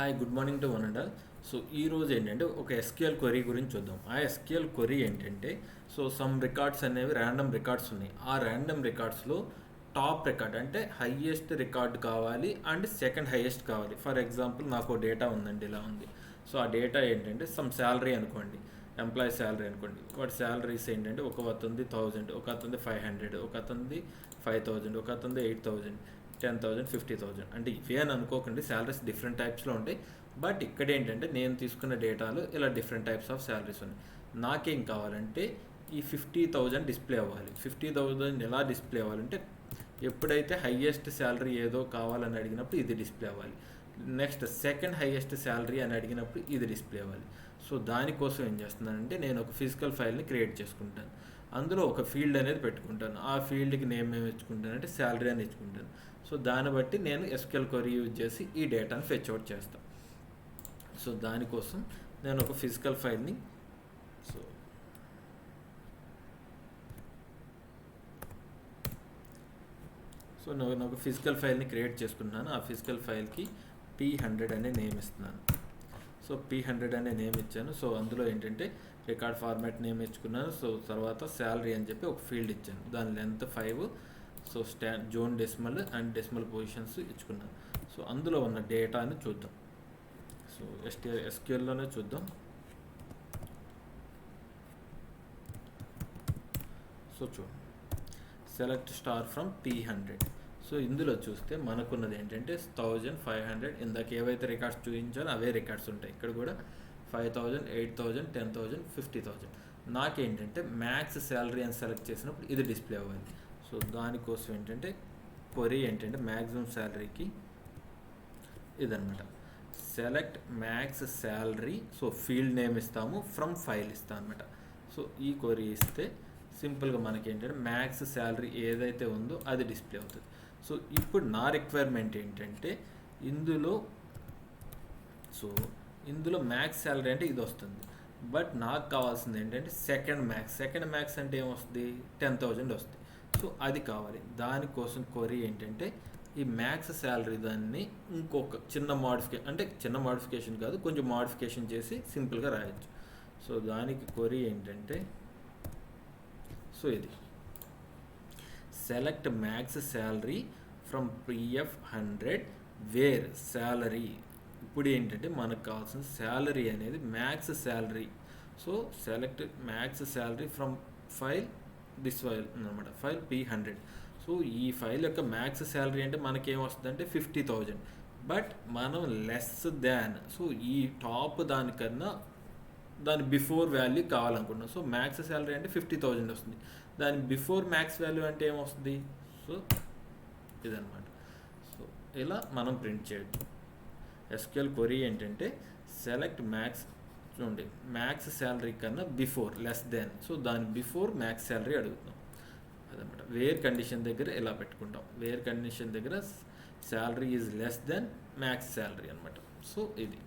Hi good morning to one and all. So ఈ రోజు ఏంటంటే ఒక ఎస్క్యూఎల్ క్వరీ గురించి చూద్దాం. ఆ ఎస్క్యూఎల్ క్వరీ ఏంటంటే సమ్ రికార్డ్స్ అనేవి ర్యాండమ్ రికార్డ్స్ ఉన్నాయి. ఆ ర్యాండమ్ రికార్డ్స్లో టాప్ రికార్డ్ అంటే హయ్యెస్ట్ రికార్డ్ కావాలి అండ్ సెకండ్ హయ్యెస్ట్ కావాలి. ఫర్ ఎగ్జాంపుల్ నాకు డేటా ఉందండి, ఇలా ఉంది. సో ఆ డేటా ఏంటంటే సమ్ శాలరీ అనుకోండి, ఎంప్లాయీ శాలరీ అనుకోండి. వాటి శాలరీస్ ఏంటంటే ఒక అతనిది 1000, ఒక అతనిది 500, ఒక అతనిది 5000, ఒక అతనిది 8000, 10,000, 50,000. అంటే ఇవే అని అనుకోకండి, శాలరీస్ డిఫరెంట్ టైప్స్లో ఉంటాయి. బట్ ఇక్కడ ఏంటంటే నేను తీసుకున్న డేటాలో ఇలా డిఫరెంట్ టైప్స్ ఆఫ్ శాలరీస్ ఉన్నాయి. నాకేం కావాలంటే ఈ 50,000 డిస్ప్లే అవ్వాలి. 50,000 ఎలా డిస్ప్లే అవ్వాలంటే ఎప్పుడైతే హయ్యెస్ట్ శాలరీ ఏదో కావాలని అడిగినప్పుడు ఇది డిస్ప్లే అవ్వాలి, నెక్స్ట్ సెకండ్ హయ్యెస్ట్ శాలరీ అని అడిగినప్పుడు ఇది డిస్ప్లే అవ్వాలి. సో దానికోసం ఏం చేస్తున్నానంటే నేను ఒక ఫిజికల్ ఫైల్ని క్రియేట్ చేసుకుంటాను. అందులో ఒక ఫీల్డ్ అనేది పెట్టుకుంటాను. ఆ ఫీల్డ్కి నేమ్ ఏమి ఇచ్చుకుంటానంటే శాలరీ అని ఇచ్చుకుంటాను. సో దాన్ని బట్టి నేను ఎస్క్యూఎల్ క్వరీ యూజ్ చేసి ఈ డేటాను ఫెచ్ అవుట్ చేస్తాను. సో దానికోసం నేను ఒక ఫిజికల్ ఫైల్ని నేను ఒక ఫిజికల్ ఫైల్ని క్రియేట్ చేసుకున్నాను. ఆ ఫిజికల్ ఫైల్కి P100 అనే నేమ్ ఇస్తున్నాను. సో P100 అనే నేమ్ ఇచ్చాను. సో అందులో ఏంటంటే రికార్డ్ ఫార్మాట్ నేమ్ ఇచ్చుకున్నాను. సో తర్వాత శాలరీ అని చెప్పి ఒక ఫీల్డ్ ఇచ్చాను, దాని length 5. So zoned decimal and decimal positions ఇచ్చుకున్నాను. సో అందులో ఉన్న డేటాని చూద్దాం. సో ఎస్క్యూఎల్లోనే చూద్దాం. సో చూడండి, select star from P100. So ఇందులో చూస్తే మనకున్నది ఏంటంటే 1500. ఇందాక ఏవైతే రికార్డ్స్ చూపించాలో అవే రికార్డ్స్ ఉంటాయి. ఇక్కడ కూడా 5000, 8000, 10,000, 50,000. నాకేంటంటే మ్యాక్స్ శాలరీ అని సెలెక్ట్ చేసినప్పుడు ఇది డిస్ప్లే అవ్వాలి. సో దానికోసం ఏంటంటే క్వరీ ఏంటంటే మ్యాక్సిమం శాలరీకి ఇదనమాట, select max salary. So field name ఇస్తాము, ఫ్రమ్ ఫైల్ ఇస్తాం అనమాట. సో ఈ క్వరీ ఇస్తే సింపుల్గా మనకి ఏంటంటే మ్యాక్స్ శాలరీ ఏదైతే ఉందో అది డిస్ప్లే అవుతుంది. సో ఇప్పుడు నా రిక్వైర్మెంట్ ఏంటంటే ఇందులో మ్యాక్స్ శాలరీ అంటే ఇది వస్తుంది. బట్ నాకు కావాల్సింది ఏంటంటే సెకండ్ మ్యాక్స్ అంటే ఏమొస్తుంది, 10,000 వస్తుంది. సో అది కావాలి. దానికోసం క్వరీ ఏంటంటే ఈ మ్యాక్స్ శాలరీ దాన్ని ఇంకొక చిన్న మోడిఫికేషన్ కాదు, కొంచెం మోడిఫికేషన్ చేసి సింపుల్గా రాయొచ్చు. సో దానికి క్వరీ ఏంటంటే ఇది select max salary from PF100 where salary. ఇప్పుడు ఏంటంటే మనకు కావాల్సిన శాలరీ అనేది max salary. So select max salary from this file అనమాట, ఫైల్ P100. సో ఈ ఫైల్ యొక్క మ్యాక్స్ శాలరీ అంటే మనకేమొస్తుంది అంటే 50,000. బట్ మనం లెస్ దాన్, సో ఈ టాప్ దానికన్నా దాని బిఫోర్ వాల్యూ కావాలనుకుంటున్నాం. సో మ్యాక్స్ శాలరీ అంటే 50,000 వస్తుంది, దాని బిఫోర్ మ్యాక్స్ వాల్యూ అంటే ఏమొస్తుంది, సో ఇదనమాట. సో ఇలా మనం ప్రింట్ చేయొచ్చు. ఎస్క్యూఎల్ క్వరీ ఏంటంటే సెలెక్ట్ మ్యాక్స్, చూడండి మ్యాక్స్ శాలరీ కన్నా బిఫోర్ లెస్ దెన్, సో దాని బిఫోర్ మ్యాక్స్ శాలరీ అడుగుతాం అదనమాట. వేర్ కండిషన్ దగ్గర ఇలా పెట్టుకుంటాం, వేర్ కండిషన్ దగ్గర salary is less than max salary అనమాట. సో ఇది